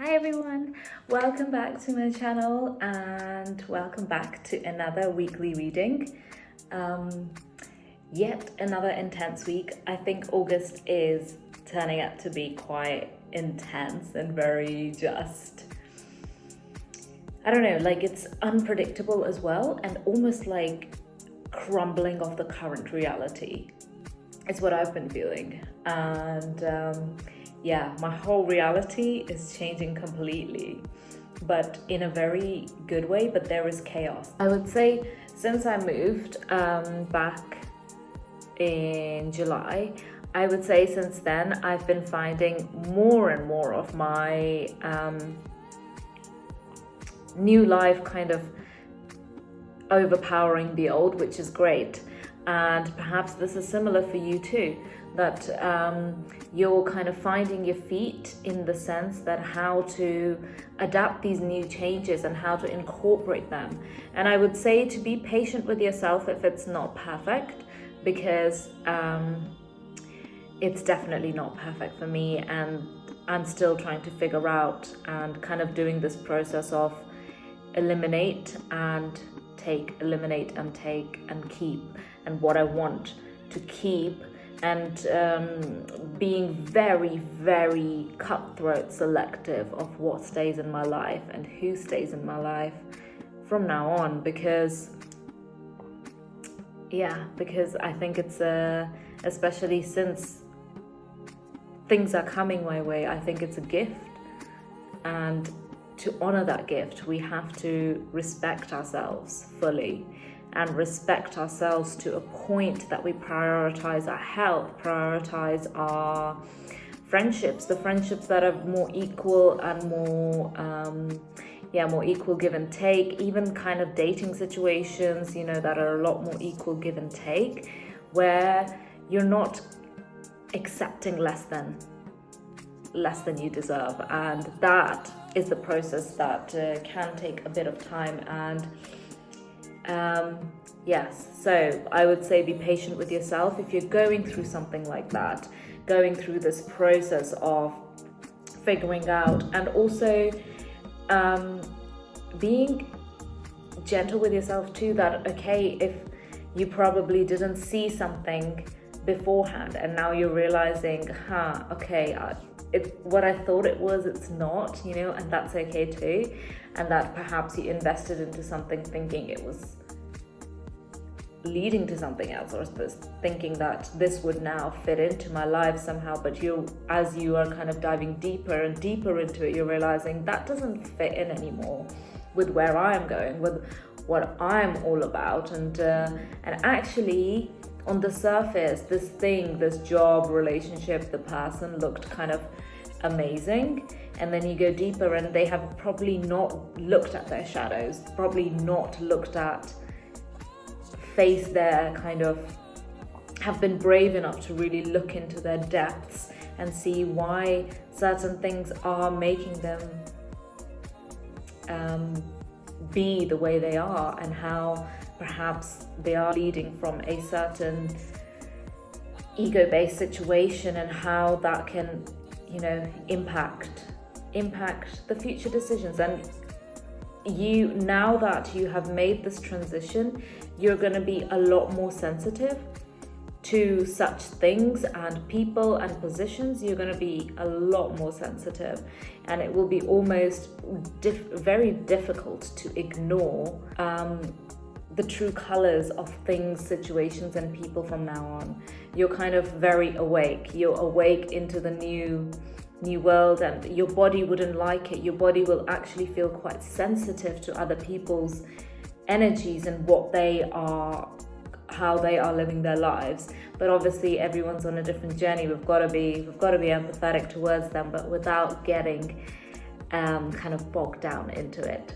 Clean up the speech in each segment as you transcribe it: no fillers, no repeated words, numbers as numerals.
Hi everyone, welcome back to my channel and welcome back to another weekly reading. Yet another intense week. I think August is turning out to be quite intense and very I don't know, like it's unpredictable as well and almost like crumbling off the current reality. It's what I've been feeling. And yeah, my whole reality is changing completely, but in a very good way, but there is chaos. I would say since I moved back in July, I would say since then I've been finding more and more of my new life kind of overpowering the old, which is great. And perhaps this is similar for you too, that you're kind of finding your feet in the sense that how to adapt these new changes and how to incorporate them. And I would say to be patient with yourself if it's not perfect, because it's definitely not perfect for me, and I'm still trying to figure out and kind of doing this process of eliminate and take, eliminate and take and keep, and what I want to keep, and being very, very cutthroat selective of what stays in my life and who stays in my life from now on, because I think it's especially since things are coming my way, I think it's a gift, and to honor that gift, we have to respect ourselves fully and respect ourselves to a point that we prioritize our health, prioritize our friendships, the friendships that are more equal and more equal give and take, even kind of dating situations, that are a lot more equal give and take, where you're not accepting less than you deserve. And that is the process that can take a bit of time. And yes, so I would say be patient with yourself if you're going through something like that, going through this process of figuring out, and also being gentle with yourself too, that okay, if you probably didn't see something beforehand and now you're realizing, what I thought it was, it's not, and that's okay too. And that perhaps you invested into something thinking it was leading to something else, or thinking that this would now fit into my life somehow, but as you are kind of diving deeper and deeper into it, you're realizing that doesn't fit in anymore with where I'm going, with what I'm all about. And actually on the surface, this job, relationship, the person looked kind of amazing, and then you go deeper and they have probably not looked at their shadows, probably not looked at, face their kind of, have been brave enough to really look into their depths and see why certain things are making them be the way they are, and how perhaps they are leading from a certain ego-based situation, and how that can impact the future decisions. And now that you have made this transition, you're going to be a lot more sensitive to such things and people and positions. You're going to be a lot more sensitive, and it will be almost very difficult to ignore the true colors of things, situations and people from now on. You're kind of very awake. You're awake into the new world, and your body wouldn't like it. Your body will actually feel quite sensitive to other people's energies and what they are, how they are living their lives. But obviously everyone's on a different journey. We've got to be empathetic towards them, but without getting kind of bogged down into it.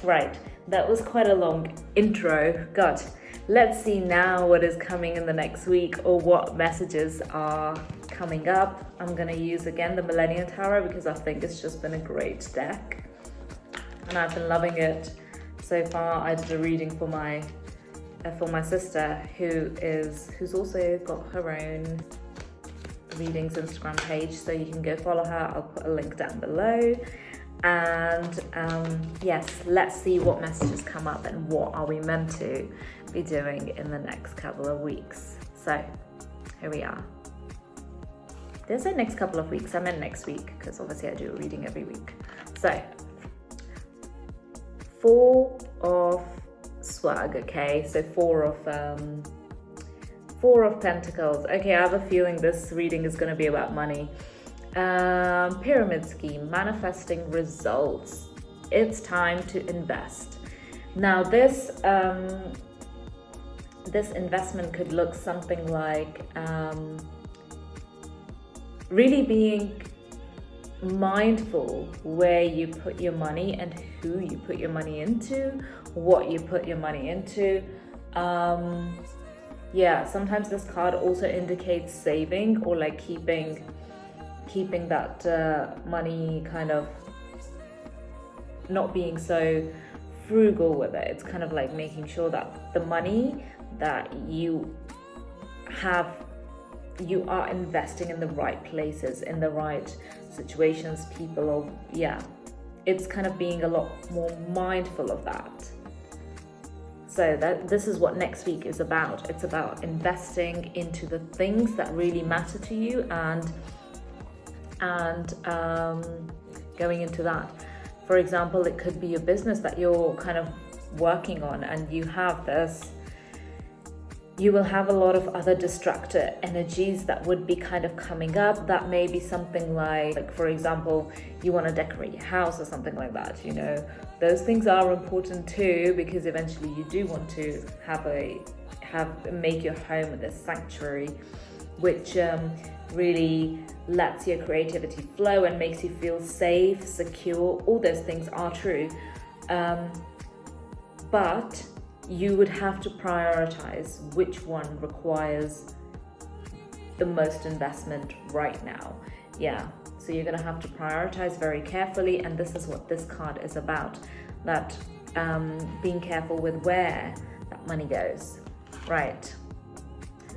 Right, that was quite a long intro. God, let's see now what is coming in the next week, or what messages are coming up. I'm going to use again the Millennium Tarot, because I think it's just been a great deck and I've been loving it so far. I did a reading for my sister, who's also got her own readings Instagram page, so you can go follow her. I'll put a link down below. And yes, let's see what messages come up and what are we meant to be doing in the next couple of weeks. So here we are. Did I say next couple of weeks? I meant next week, because obviously I do a reading every week. So 4 of swag, okay? So 4 of Pentacles. Okay, I have a feeling this reading is going to be about money. Pyramid scheme, manifesting results. It's time to invest. Now this investment could look something like really being mindful where you put your money and who you put your money into, what you put your money into. Yeah, sometimes this card also indicates saving, or like keeping that money, kind of not being so frugal with it. It's kind of like making sure that the money that you have, you are investing in the right places, in the right situations, people, or yeah, it's kind of being a lot more mindful of that. So this is what next week is about. It's about investing into the things that really matter to you, and going into that. For example, it could be a business that you're kind of working on, and you will have a lot of other distractor energies that would be kind of coming up. That may be something like for example, you want to decorate your house or something like that. You know, those things are important too, because eventually you do want to make your home this sanctuary, which really lets your creativity flow and makes you feel safe, secure. All those things are true, but you would have to prioritize which one requires the most investment right now. Yeah, so you're going to have to prioritize very carefully, and this is what this card is about, that being careful with where that money goes. Right,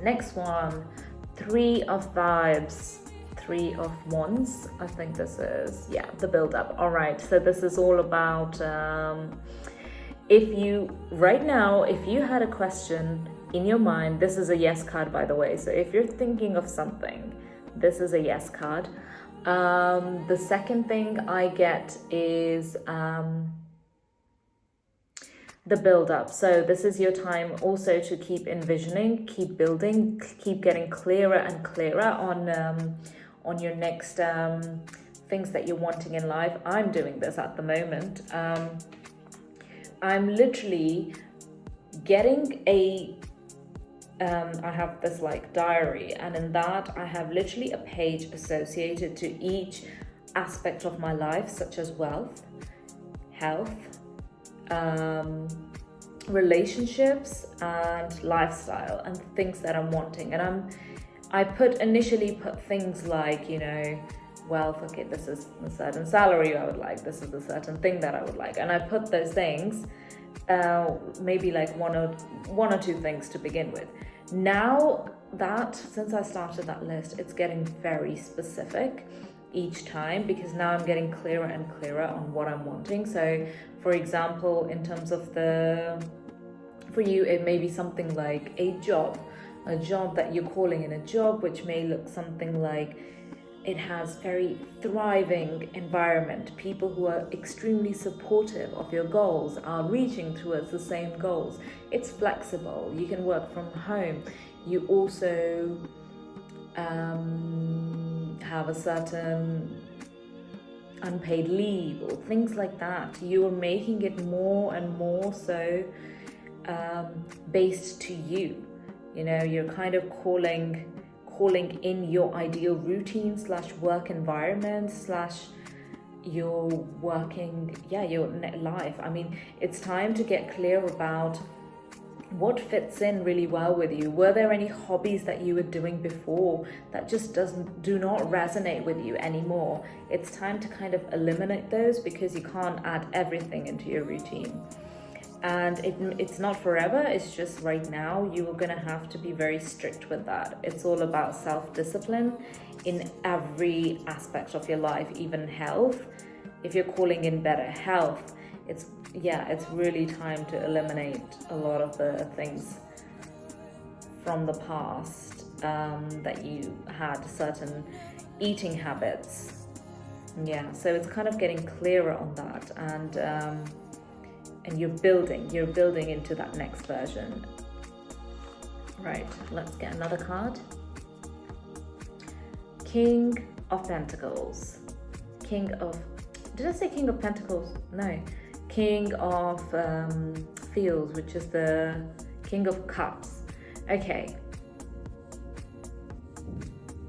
next one, 3 of vibes, 3 of wands. I think this is, yeah, the build up. All right, so this is all about if you had a question in your mind, this is a yes card, by the way. So if you're thinking of something, this is a yes card. The second thing I get is the build up. So this is your time also to keep envisioning, keep building, keep getting clearer and clearer on your next things that you're wanting in life. I'm doing this at the moment. I'm literally getting I have this like diary, and in that I have literally a page associated to each aspect of my life, such as wealth, health, relationships, and lifestyle, and things that I'm wanting. And I initially put things like, you know, wealth, okay, this is a certain salary I would like, this is a certain thing that I would like, and I put those things, maybe like one or two things to begin with. Now that, since I started that list, it's getting very specific each time, because now I'm getting clearer and clearer on what I'm wanting. So for example, in terms of for you, it may be something like a job that you're calling in, a job which may look something like it has very thriving environment, people who are extremely supportive of your goals, are reaching towards the same goals. It's flexible, you can work from home, you also have a certain unpaid leave or things like that. You're making it more and more so based to you. You know, you're kind of calling in your ideal routine / work environment / your working, your life. I mean, it's time to get clear about what fits in really well with you. Were there any hobbies that you were doing before that just do not resonate with you anymore? It's time to kind of eliminate those, because you can't add everything into your routine. And it's not forever, it's just right now. You are going to have to be very strict with that. It's all about self-discipline in every aspect of your life, even health. if you're calling in better health, it's really time to eliminate a lot of the things from the past, that you had certain eating habits. Yeah, so it's kind of getting clearer on that, and you're building into that next version. Right, let's get another card. King of Pentacles. Did I say King of Pentacles? No. King of Fields, which is the King of Cups. Okay.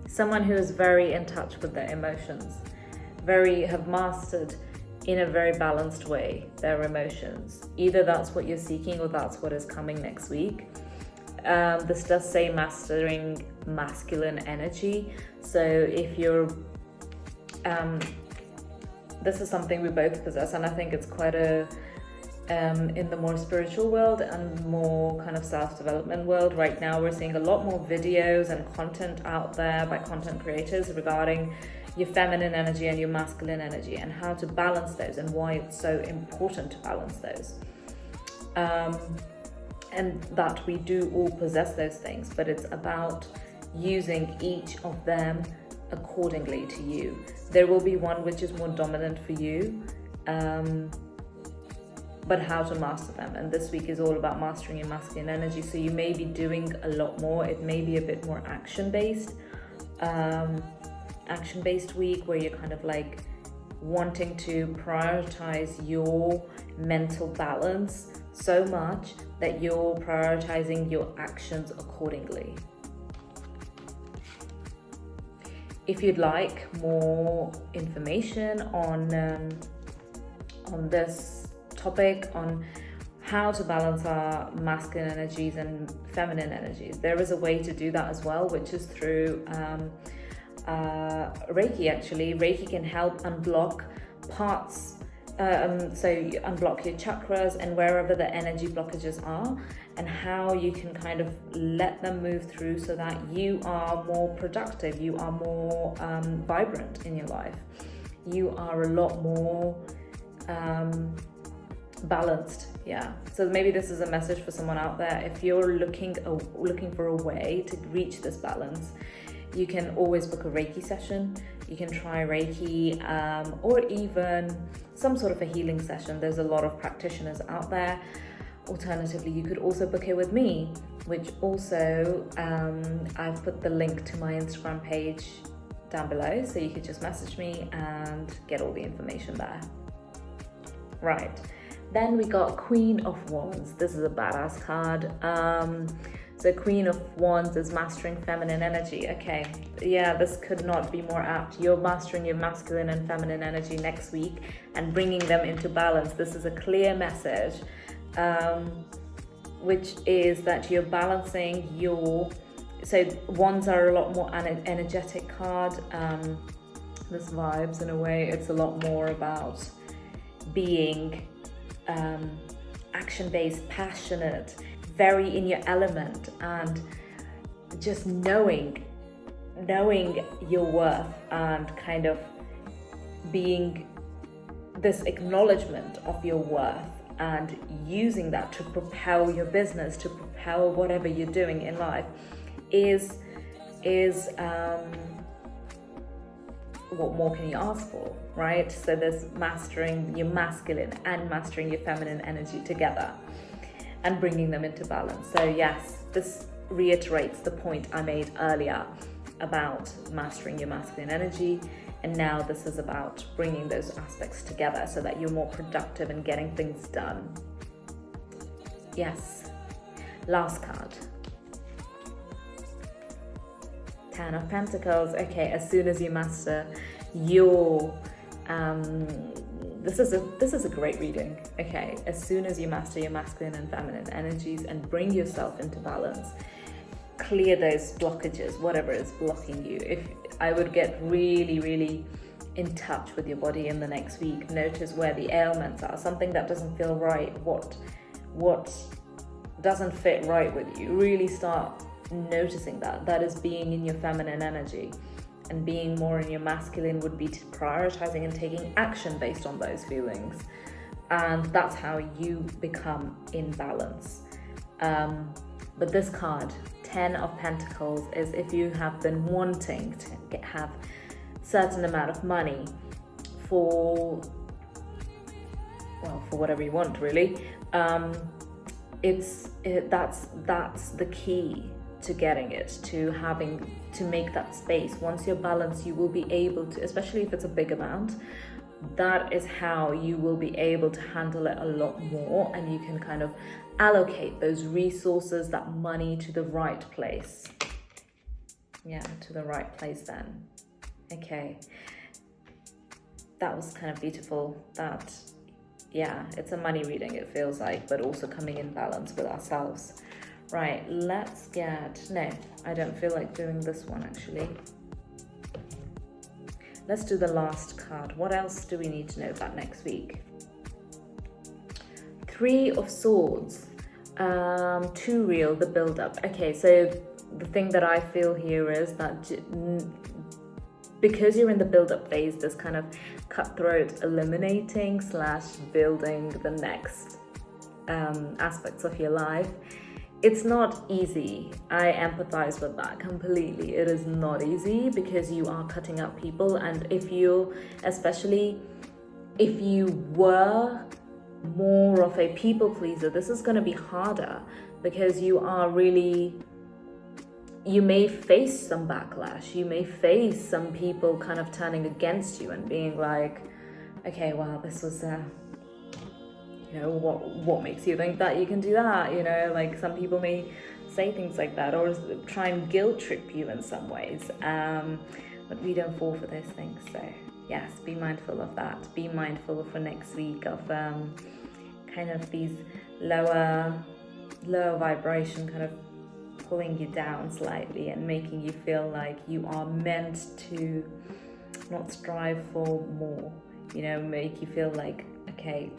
Someone who is very in touch with their emotions, have mastered in a very balanced way their emotions. Either that's what you're seeking or that's what is coming next week. This does say mastering masculine energy. So if you're, this is something we both possess, and I think it's quite in the more spiritual world and more kind of self-development world. Right now we're seeing a lot more videos and content out there by content creators regarding your feminine energy and your masculine energy, and how to balance those, and why it's so important to balance those. And that we do all possess those things, but it's about using each of them accordingly to you. There will be one which is more dominant for you, but how to master them. And this week is all about mastering your masculine energy. So you may be doing a lot more. It may be a bit more action-based week, where you're kind of like wanting to prioritize your mental balance so much that you're prioritizing your actions accordingly. If you'd like more information on this topic, on how to balance our masculine energies and feminine energies, there is a way to do that as well, which is through Reiki. Actually, Reiki can help unblock parts, so you unblock your chakras and wherever the energy blockages are, and how you can kind of let them move through so that you are more productive, you are more vibrant in your life, you are a lot more balanced. Yeah, so maybe this is a message for someone out there. If you're looking for a way to reach this balance, you can always book a Reiki session. You can try Reiki, or even some sort of a healing session. There's a lot of practitioners out there. Alternatively, you could also book it with me, which also I've put the link to my Instagram page down below, so you could just message me and get all the information there. Right, then we got Queen of Wands. This is a badass card. So Queen of Wands is mastering feminine energy. Okay, yeah, this could not be more apt. You're mastering your masculine and feminine energy next week and bringing them into balance. This is a clear message, which is that you're balancing your... So Wands are a lot more energetic card. This vibes in a way. It's a lot more about being action-based, passionate, very in your element, and just knowing your worth, and kind of being this acknowledgement of your worth, and using that to propel your business, to propel whatever you're doing in life, is what more can you ask for, right? So there's mastering your masculine and mastering your feminine energy together and bringing them into balance. So yes, this reiterates the point I made earlier about mastering your masculine energy, and now this is about bringing those aspects together so that you're more productive and getting things done. Yes, last card. Ten of Pentacles. Okay, as soon as you master your this is a great reading. Okay, as soon as you master your masculine and feminine energies and bring yourself into balance, clear those blockages, whatever is blocking you. If I would get really in touch with your body in the next week, notice where the ailments are, something that doesn't feel right, what doesn't fit right with you. Really start noticing that is being in your feminine energy, and being more in your masculine would be prioritizing and taking action based on those feelings. And that's how you become in balance. But this card, 10 of Pentacles, is if you have been wanting to have certain amount of money for whatever you want, really. That's the key to getting it, to make that space. Once you're balanced, you will be able to, especially if it's a big amount, that is how you will be able to handle it a lot more, and you can kind of allocate those resources, that money, to the right place. Yeah, to the right place then. Okay. That was kind of beautiful. That, yeah, it's a money reading, it feels like, but also coming in balance with ourselves. Right, let's get, no, I don't feel like doing this one actually. Let's do the last card. What else do we need to know about next week? 3 of Swords, too real, the build-up. Okay, so the thing that I feel here is that because you're in the build-up phase, this kind of cutthroat eliminating / building the next aspects of your life, it's not easy. I empathize with that completely. It is not easy because you are cutting out people, and especially if you were more of a people pleaser, this is going to be harder because you may face some backlash. You may face some people kind of turning against you and being like, okay, well, this was what makes you think that you can do that? Like some people may say things like that or try and guilt trip you in some ways. But we don't fall for those things. So yes, be mindful of that. Be mindful for next week of kind of these lower vibration kind of pulling you down slightly and making you feel like you are meant to not strive for more. Make you feel like, okay,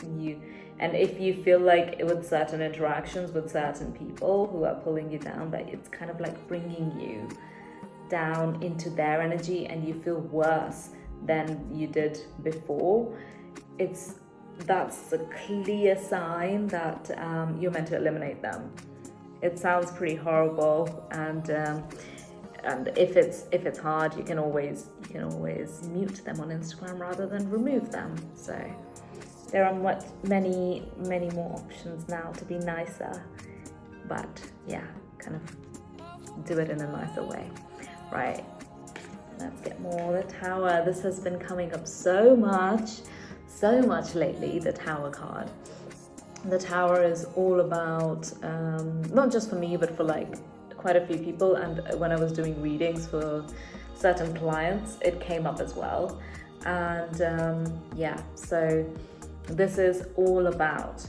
and if you feel like with certain interactions with certain people who are pulling you down, that it's kind of like bringing you down into their energy and you feel worse than you did before, that's a clear sign that you're meant to eliminate them. It sounds pretty horrible, and if it's hard, you can always mute them on Instagram rather than remove them. So there are many more options now to be nicer, but yeah, kind of do it in a nicer way. Right, let's get more. The Tower. This has been coming up so much lately, the Tower card. The Tower is all about, not just for me, but for like quite a few people. And when I was doing readings for certain clients, it came up as well. And yeah, so this is all about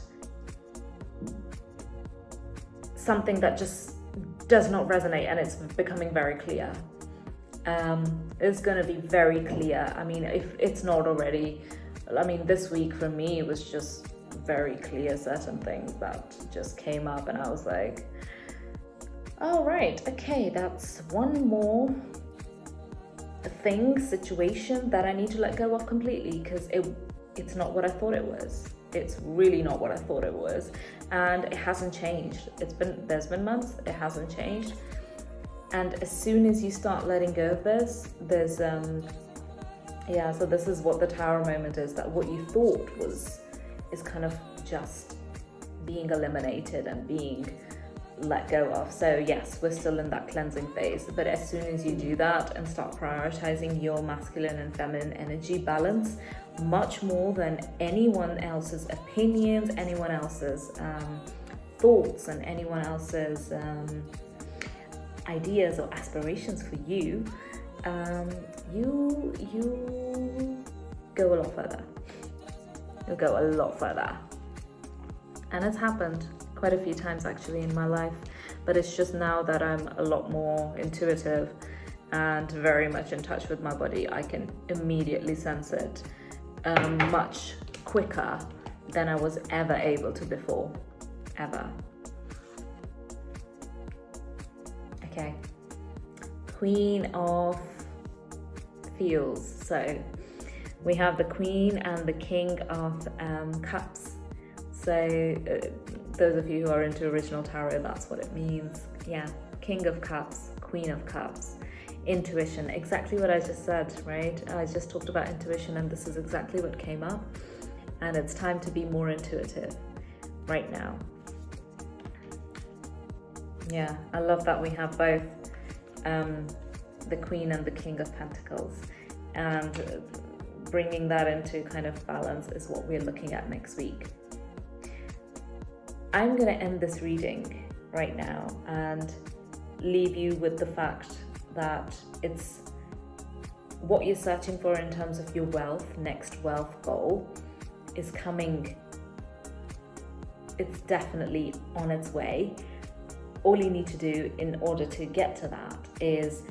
something that just does not resonate, and it's becoming very clear. It's going to be very clear. I mean, if it's not already, this week for me, it was just very clear certain things that just came up, and I was like, oh right, okay, that's one more situation that I need to let go of completely, because it's not what I thought it was. It's really not what I thought it was, and it hasn't changed. There's been months, it hasn't changed. And as soon as you start letting go of this, there's so this is what the Tower moment is, that what you thought is kind of just being eliminated and being let go of. So yes, we're still in that cleansing phase, but as soon as you do that and start prioritizing your masculine and feminine energy balance much more than anyone else's opinions, anyone else's thoughts, and anyone else's ideas or aspirations for you, you go a lot further. You'll go a lot further. And it's happened quite a few times actually in my life, but it's just now that I'm a lot more intuitive and very much in touch with my body, I can immediately sense it much quicker than I was ever able to before, ever. Okay, Queen of feels. So we have the Queen and the King of Cups. So those of you who are into original tarot, that's what it means. Yeah, King of Cups, Queen of Cups. Intuition, exactly what I just said, right? I just talked about intuition, and this is exactly what came up. And it's time to be more intuitive right now. Yeah, I love that we have both the Queen and the King of Pentacles, and bringing that into kind of balance is what we're looking at next week. I'm going to end this reading right now and leave you with the fact that it's what you're searching for in terms of your next wealth goal is coming. It's definitely on its way. All you need to do in order to get to that is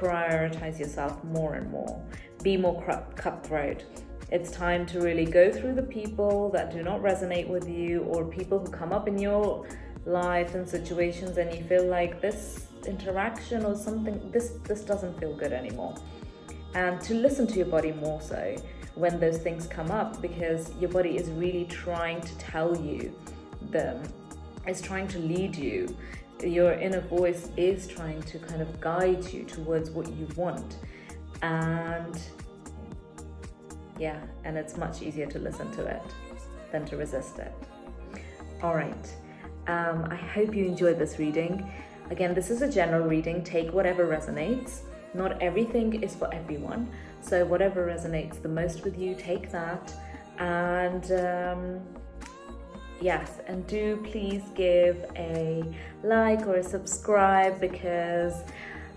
prioritize yourself more and more. Be more cutthroat. It's time to really go through the people that do not resonate with you, or people who come up in your life and situations and you feel like this interaction or something, this doesn't feel good anymore. And to listen to your body more so when those things come up, because your body is really trying to tell you them, is trying to lead you. Your inner voice is trying to kind of guide you towards what you want. And yeah, and it's much easier to listen to it than to resist it. All right. I hope you enjoyed this reading. Again, this is a general reading. Take whatever resonates. Not everything is for everyone. So whatever resonates the most with you, take that. And yes, and do please give a like or a subscribe, because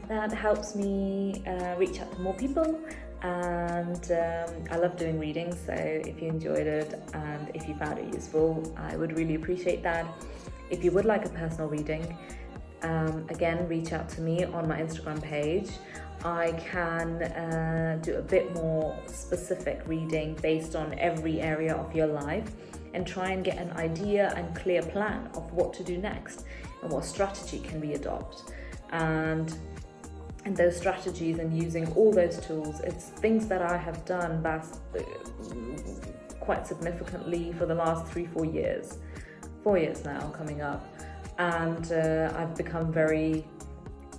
that helps me reach out to more people. And I love doing readings, so if you enjoyed it and if you found it useful, I would really appreciate that. If you would like a personal reading, again, reach out to me on my Instagram page. I can do a bit more specific reading based on every area of your life, and try and get an idea and clear plan of what to do next and what strategy can we adopt. And those strategies and using all those tools, it's things that I have done quite significantly for the last 3-4 years. 4 years now coming up. And I've become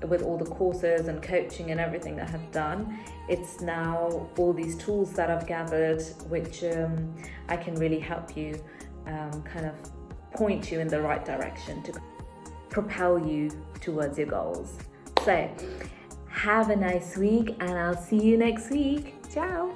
with all the courses and coaching and everything that I've done, it's now all these tools that I've gathered, which I can really help you kind of point you in the right direction to propel you towards your goals. So have a nice week, and I'll see you next week. Ciao.